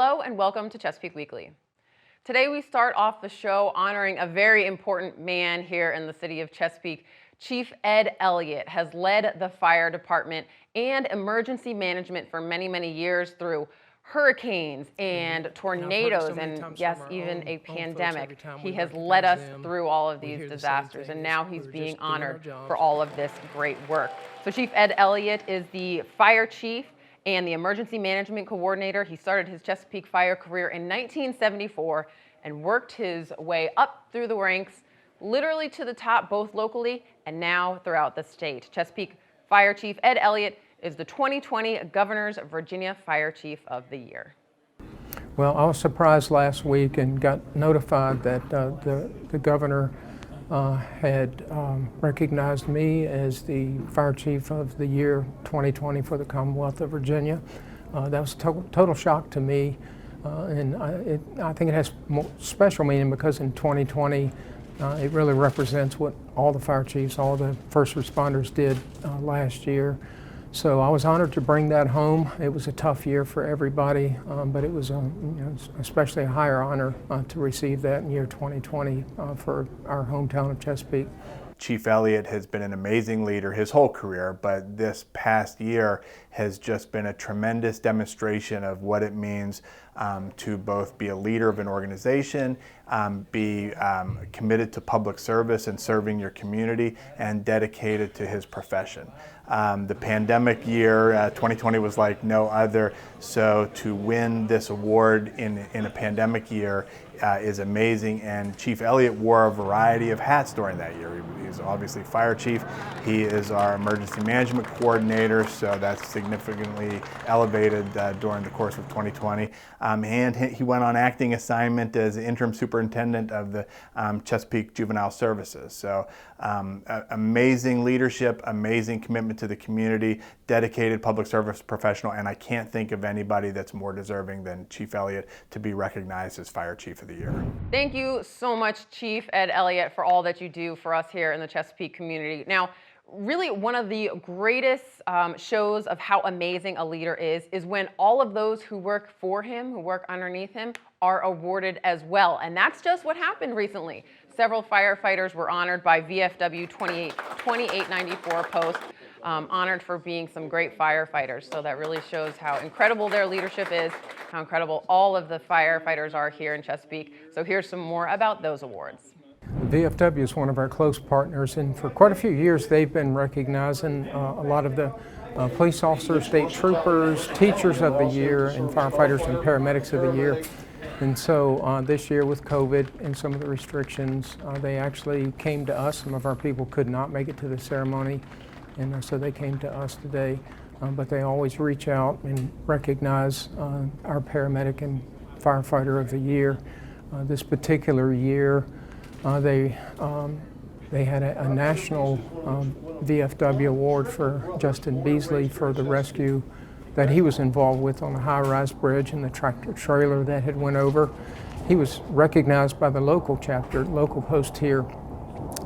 Hello and welcome to Chesapeake Weekly. Today we start off the show honoring a very important man here in the city of Chesapeake. Chief Ed Elliott has led the fire department and emergency management for many, many years through hurricanes and tornadoes and yes, even a pandemic. He has led us through all of these disasters, and now he's being honored for all of this great work. So Chief Ed Elliott is the fire chief and the emergency management coordinator. He started his Chesapeake fire career in 1974 and worked his way up through the ranks, literally to the top, both locally and now throughout the state. Chesapeake Fire Chief Ed Elliott is the 2020 Governor's Virginia Fire Chief of the Year. Well, I was surprised last week and got notified that the governor had recognized me as the Fire Chief of the Year 2020 for the Commonwealth of Virginia. That was a total shock to me, and I think it has special meaning because in 2020 it really represents what all the fire chiefs, all the first responders did last year. So I was honored to bring that home. It was a tough year for everybody, but it was especially a higher honor to receive that in year 2020 for our hometown of Chesapeake. Chief Elliott has been an amazing leader his whole career, but this past year has just been a tremendous demonstration of what it means to both be a leader of an organization, be committed to public service and serving your community, and dedicated to his profession. The pandemic year, 2020 was like no other, so to win this award in a pandemic year is amazing, and Chief Elliott wore a variety of hats during that year. He's obviously fire chief, he is our emergency management coordinator, so that's significantly elevated during the course of 2020, and he went on acting assignment as interim superintendent of the Chesapeake Juvenile Services. So amazing leadership, amazing commitment to the community, dedicated public service professional, and I can't think of anybody that's more deserving than Chief Elliott to be recognized as Fire Chief of the Year. Thank you so much, Chief Ed Elliott, for all that you do for us here in the Chesapeake community. Now, really one of the greatest shows of how amazing a leader is when all of those who work for him, who work underneath him, are awarded as well. And that's just what happened recently. Several firefighters were honored by VFW 2894 Post, honored for being some great firefighters. So that really shows how incredible their leadership is, how incredible all of the firefighters are here in Chesapeake. So here's some more about those awards. VFW is one of our close partners, and for quite a few years they've been recognizing a lot of the police officers, state troopers, teachers of the year, and firefighters and paramedics of the year. And so this year with COVID and some of the restrictions, they actually came to us. Some of our people could not make it to the ceremony, and so they came to us today. But they always reach out and recognize our paramedic and firefighter of the year. This particular year, they had a national VFW award for Justin Beasley for the rescue that he was involved with on a high-rise bridge and the tractor trailer that had went over. He was recognized by the local chapter, local post here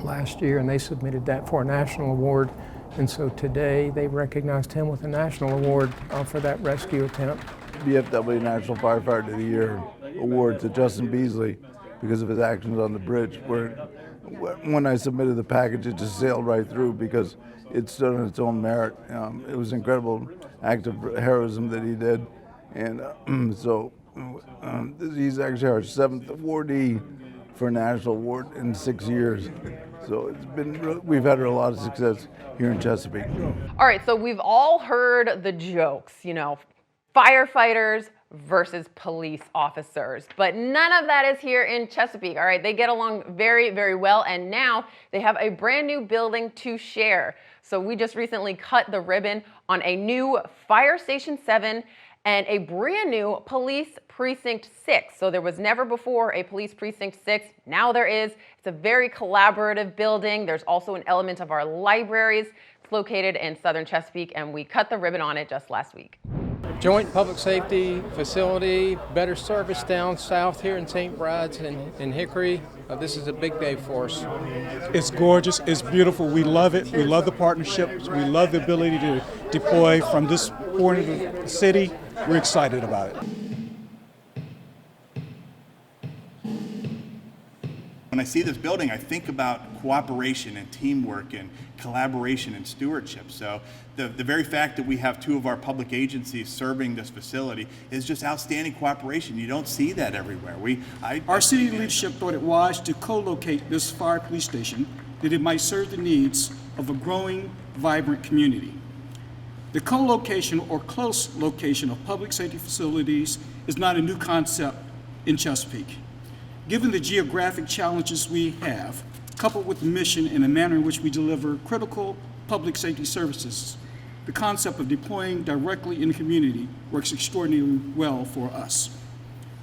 last year, and they submitted that for a national award. And so today they recognized him with a national award for that rescue attempt. VFW National Firefighter of the Year award to Justin Beasley because of his actions on the bridge. When I submitted the package, it just sailed right through because it stood on its own merit. It was an incredible act of heroism that he did, and he's actually our 7th awardee for a national award in 6 years. So we've had a lot of success here in Chesapeake. All right, so we've all heard the jokes, firefighters versus police officers, but none of that is here in Chesapeake. All right, they get along very, very well, and now they have a brand new building to share. So we just recently cut the ribbon on a new Fire Station 7 and a brand new Police Precinct 6. So there was never before a Police Precinct 6. Now there is. It's a very collaborative building. There's also an element of our libraries. It's located in southern Chesapeake, and we cut the ribbon on it just last week. Joint public safety facility, better service down south here in St. Bride's and in Hickory. This is a big day for us. It's gorgeous, it's beautiful, we love it, we love the partnerships, we love the ability to deploy from this point of the city. We're excited about it. When I see this building, I think about cooperation and teamwork and collaboration and stewardship. So the very fact that we have two of our public agencies serving this facility is just outstanding cooperation. You don't see that everywhere. Our city leadership thought it wise to co-locate this fire police station that it might serve the needs of a growing, vibrant community. The co-location or close location of public safety facilities is not a new concept in Chesapeake. Given the geographic challenges we have, coupled with the mission and the manner in which we deliver critical public safety services, the concept of deploying directly in the community works extraordinarily well for us.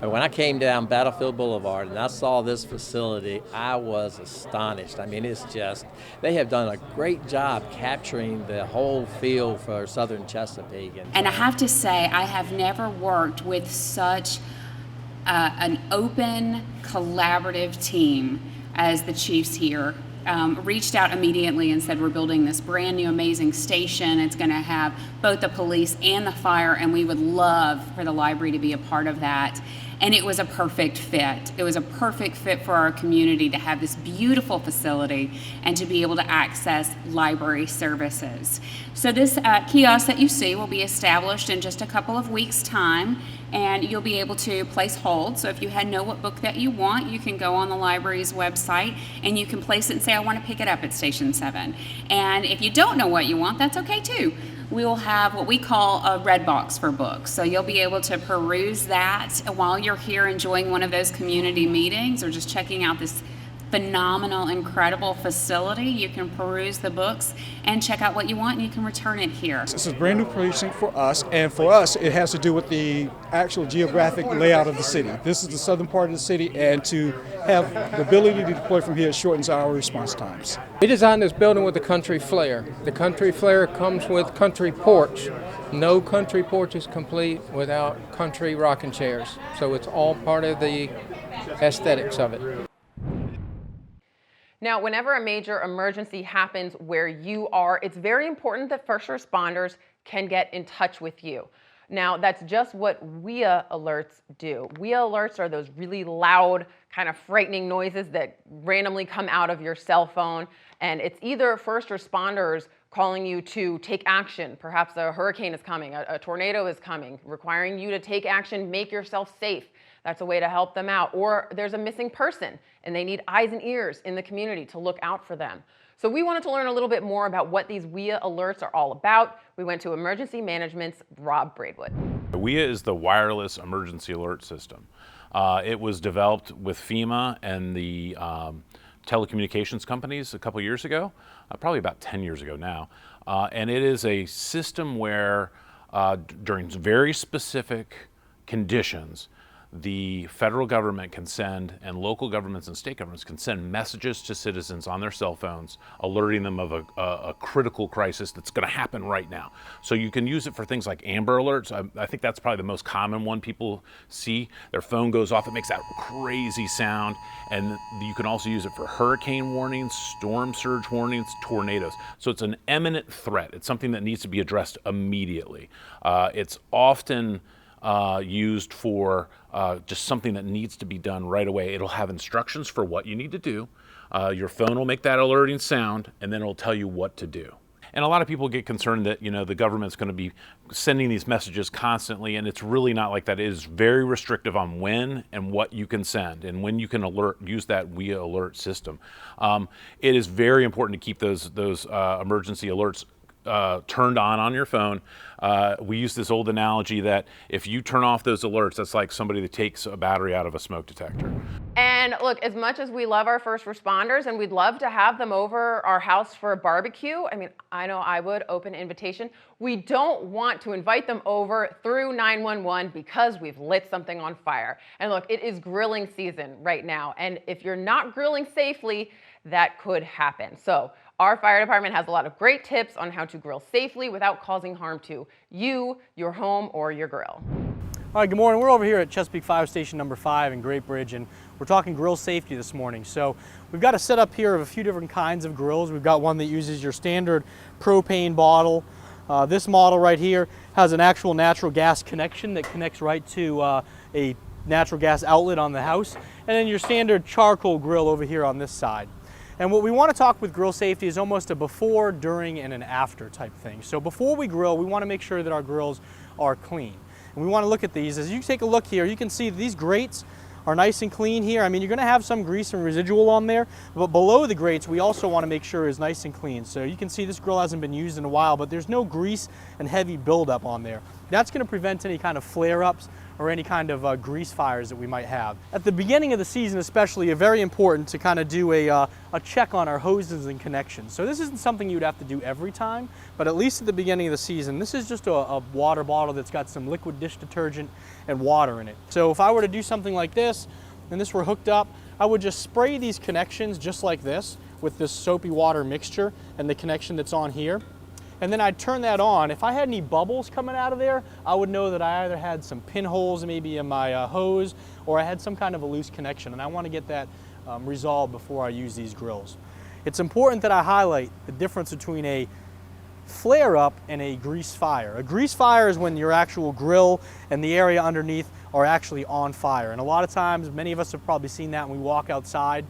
When I came down Battlefield Boulevard and I saw this facility, I was astonished. I mean, they have done a great job capturing the whole feel for southern Chesapeake. And I have to say, I have never worked with such an open, collaborative team as the chiefs here. Reached out immediately and said, we're building this brand new amazing station. It's going to have both the police and the fire, and we would love for the library to be a part of that. And it was a perfect fit. It was a perfect fit for our community to have this beautiful facility and to be able to access library services. So this kiosk that you see will be established in just a couple of weeks' time, and you'll be able to place holds. So if you know what book that you want, you can go on the library's website and you can place it and say, I want to pick it up at Station 7. And if you don't know what you want, that's okay too. We will have what we call a red box for books. So you'll be able to peruse that while you're here enjoying one of those community meetings or just checking out this phenomenal, incredible facility. You can peruse the books and check out what you want, and you can return it here. This is a brand new precinct for us, and for us it has to do with the actual geographic layout of the city. This is the southern part of the city, and to have the ability to deploy from here shortens our response times. We designed this building with a country flair. The country flair comes with country porch. No country porch is complete without country rocking chairs. So it's all part of the aesthetics of it. Now, whenever a major emergency happens where you are, it's very important that first responders can get in touch with you. Now, that's just what WIA alerts do. WIA alerts are those really loud, kind of frightening noises that randomly come out of your cell phone. And it's either first responders calling you to take action. Perhaps a hurricane is coming, a tornado is coming, requiring you to take action, make yourself safe. That's a way to help them out. Or there's a missing person and they need eyes and ears in the community to look out for them. So we wanted to learn a little bit more about what these WIA alerts are all about. We went to Emergency Management's Robb Braidwood. WIA is the wireless emergency alert system. It was developed with FEMA and the telecommunications companies a couple years ago, probably about 10 years ago now. And it is a system where during very specific conditions, the federal government can send, and local governments and state governments can send messages to citizens on their cell phones, alerting them of a critical crisis that's going to happen right now. So you can use it for things like Amber Alerts. I think that's probably the most common one people see. Their phone goes off, it makes that crazy sound. And you can also use it for hurricane warnings, storm surge warnings, tornadoes. So it's an imminent threat. It's something that needs to be addressed immediately. It's often used for just something that needs to be done right away. It'll have instructions for what you need to do. Your phone will make that alerting sound, and then it'll tell you what to do. And a lot of people get concerned that, you know, the government's going to be sending these messages constantly, and it's really not like that. It is very restrictive on when and what you can send and when you can use that WIA alert system. It is very important to keep those emergency alerts turned on your phone. We use this old analogy that if you turn off those alerts, that's like somebody that takes a battery out of a smoke detector. And look, as much as we love our first responders and we'd love to have them over our house for a barbecue, I mean, I know I would, open invitation, we don't want to invite them over through 911 because we've lit something on fire. And look, it is grilling season right now. And if you're not grilling safely, that could happen. So our fire department has a lot of great tips on how to grill safely without causing harm to you, your home, or your grill. All right, good morning. We're over here at Chesapeake Fire Station number 5 in Great Bridge, and we're talking grill safety this morning. So we've got a setup here of a few different kinds of grills. We've got one that uses your standard propane bottle. This model right here has an actual natural gas connection that connects right to a natural gas outlet on the house. and then your standard charcoal grill over here on this side. And what we want to talk with grill safety is almost a before, during, and an after type thing. So before we grill, we want to make sure that our grills are clean. And we want to look at these. As you take a look here, you can see these grates are nice and clean here. I mean, you're going to have some grease and residual on there, but below the grates, we also want to make sure is nice and clean. So you can see this grill hasn't been used in a while, but there's no grease and heavy buildup on there. That's going to prevent any kind of flare-ups or any kind of grease fires that we might have. At the beginning of the season especially, it's very important to kind of do a check on our hoses and connections. So this isn't something you'd have to do every time, but at least at the beginning of the season, this is just a water bottle that's got some liquid dish detergent and water in it. So if I were to do something like this, and this were hooked up, I would just spray these connections just like this with this soapy water mixture and the connection that's on here. And then I'd turn that on. If I had any bubbles coming out of there, I would know that I either had some pinholes maybe in my hose, or I had some kind of a loose connection, and I want to get that resolved before I use these grills. It's important that I highlight the difference between a flare-up and a grease fire. A grease fire is when your actual grill and the area underneath are actually on fire. And a lot of times, many of us have probably seen that when we walk outside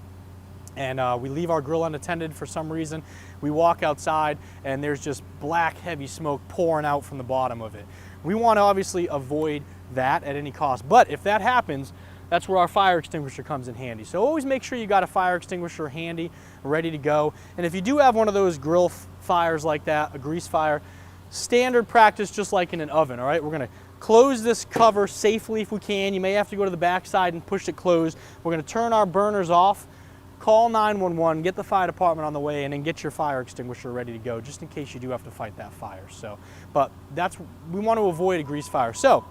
and we leave our grill unattended for some reason. We walk outside and there's just black, heavy smoke pouring out from the bottom of it. We want to obviously avoid that at any cost. But if that happens, that's where our fire extinguisher comes in handy. So always make sure you got a fire extinguisher handy, ready to go. And if you do have one of those grill fires like that, a grease fire, standard practice just like in an oven, all right? We're gonna close this cover safely if we can. You may have to go to the back side and push it closed. We're gonna turn our burners off, call 911, get the fire department on the way, and then get your fire extinguisher ready to go, just in case you do have to fight that fire. So, but we want to avoid a grease fire. So,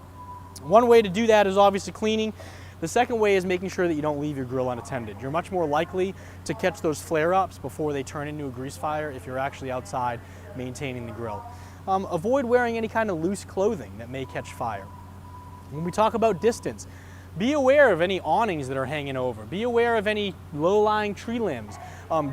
one way to do that is obviously cleaning. The second way is making sure that you don't leave your grill unattended. You're much more likely to catch those flare-ups before they turn into a grease fire if you're actually outside maintaining the grill. Avoid wearing any kind of loose clothing that may catch fire. When we talk about distance, be aware of any awnings that are hanging over. Be aware of any low-lying tree limbs,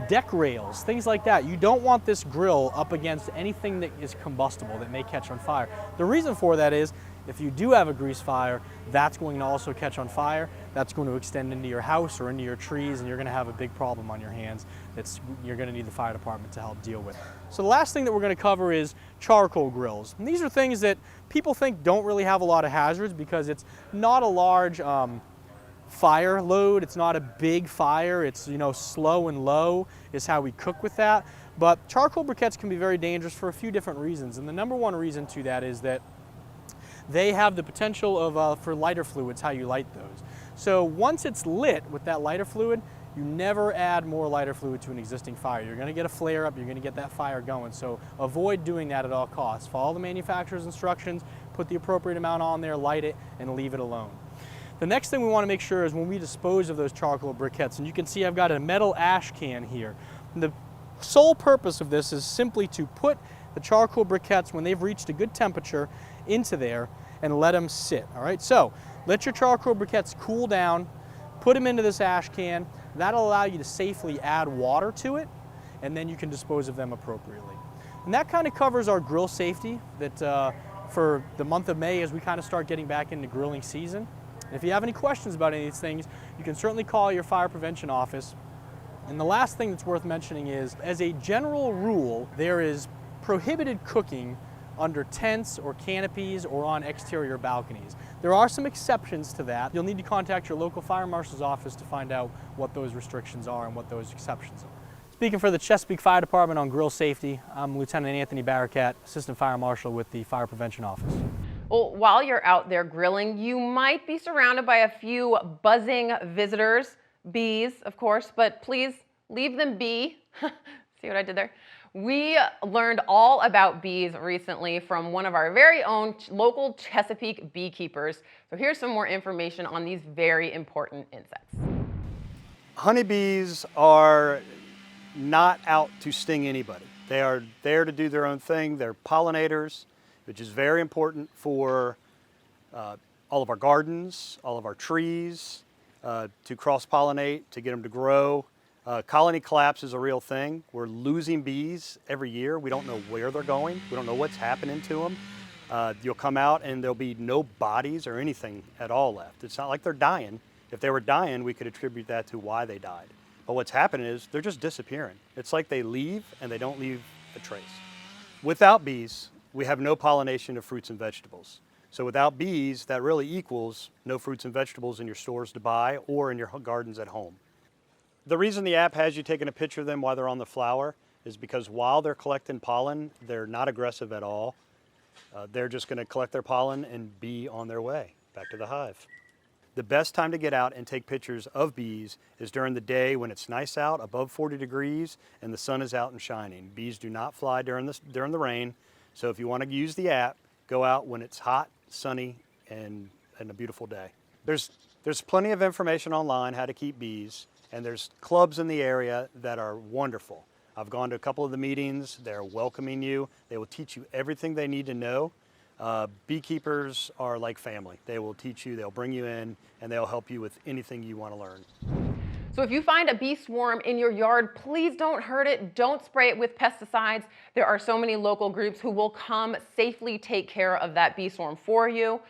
deck rails, things like that. You don't want this grill up against anything that is combustible that may catch on fire. The reason for that is if you do have a grease fire, that's going to also catch on fire. That's going to extend into your house or into your trees, and you're going to have a big problem on your hands you're going to need the fire department to help deal with. So the last thing that we're going to cover is charcoal grills. And these are things that people think don't really have a lot of hazards because it's not a large fire load. It's not a big fire. It's, slow and low is how we cook with that. But charcoal briquettes can be very dangerous for a few different reasons. And the number one reason to that is that they have the potential of for lighter fluids, how you light those. So once it's lit with that lighter fluid, you never add more lighter fluid to an existing fire. You're going to get a flare up, you're going to get that fire going. So avoid doing that at all costs. Follow the manufacturer's instructions, put the appropriate amount on there, light it, and leave it alone. The next thing we want to make sure is when we dispose of those charcoal briquettes, and you can see I've got a metal ash can here. And the sole purpose of this is simply to put the charcoal briquettes, when they've reached a good temperature, into there and let them sit, all right? So let your charcoal briquettes cool down, put them into this ash can. That'll allow you to safely add water to it, and then you can dispose of them appropriately. And that kind of covers our grill safety that for the month of May as we kind of start getting back into grilling season. And if you have any questions about any of these things, you can certainly call your fire prevention office. And the last thing that's worth mentioning is, as a general rule, there is prohibited cooking under tents or canopies or on exterior balconies. There are some exceptions to that. You'll need to contact your local fire marshal's office to find out what those restrictions are and what those exceptions are. Speaking for the Chesapeake Fire Department on grill safety, I'm Lieutenant Anthony Barakat, Assistant Fire Marshal with the Fire Prevention Office. Well, while you're out there grilling, you might be surrounded by a few buzzing visitors, bees, of course, but please leave them be. See what I did there? We learned all about bees recently from one of our very own local Chesapeake beekeepers. So here's some more information on these very important insects. Honeybees are not out to sting anybody. They are there to do their own thing. They're pollinators, which is very important for all of our gardens, all of our trees, to cross-pollinate, to get them to grow. Colony collapse is a real thing. We're losing bees every year. We don't know where they're going. We don't know what's happening to them. You'll come out and there'll be no bodies or anything at all left. It's not like they're dying. If they were dying, we could attribute that to why they died. But what's happening is they're just disappearing. It's like they leave and they don't leave a trace. Without bees, we have no pollination of fruits and vegetables. So without bees, that really equals no fruits and vegetables in your stores to buy or in your gardens at home. The reason the app has you taking a picture of them while they're on the flower is because while they're collecting pollen, they're not aggressive at all. They're just going to collect their pollen and be on their way back to the hive. The best time to get out and take pictures of bees is during the day when it's nice out, above 40 degrees, and the sun is out and shining. Bees do not fly during the rain, so if you want to use the app, go out when it's hot, sunny, and a beautiful day. There's plenty of information online how to keep bees, and there's clubs in the area that are wonderful. I've gone to a couple of the meetings. They're welcoming you. They will teach you everything they need to know. Beekeepers are like family. They will teach you, they'll bring you in, and they'll help you with anything you want to learn. So if you find a bee swarm in your yard, please don't hurt it. Don't spray it with pesticides. There are so many local groups who will come safely take care of that bee swarm for you.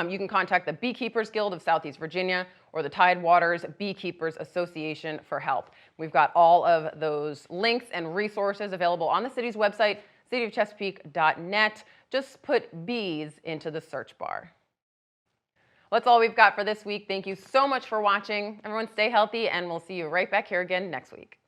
You can contact the Beekeepers Guild of Southeast Virginia or the Tidewaters Beekeepers Association for help. We've got all of those links and resources available on the city's website, cityofchesapeake.net. Just put bees into the search bar. That's all we've got for this week. Thank you so much for watching. Everyone stay healthy, and we'll see you right back here again next week.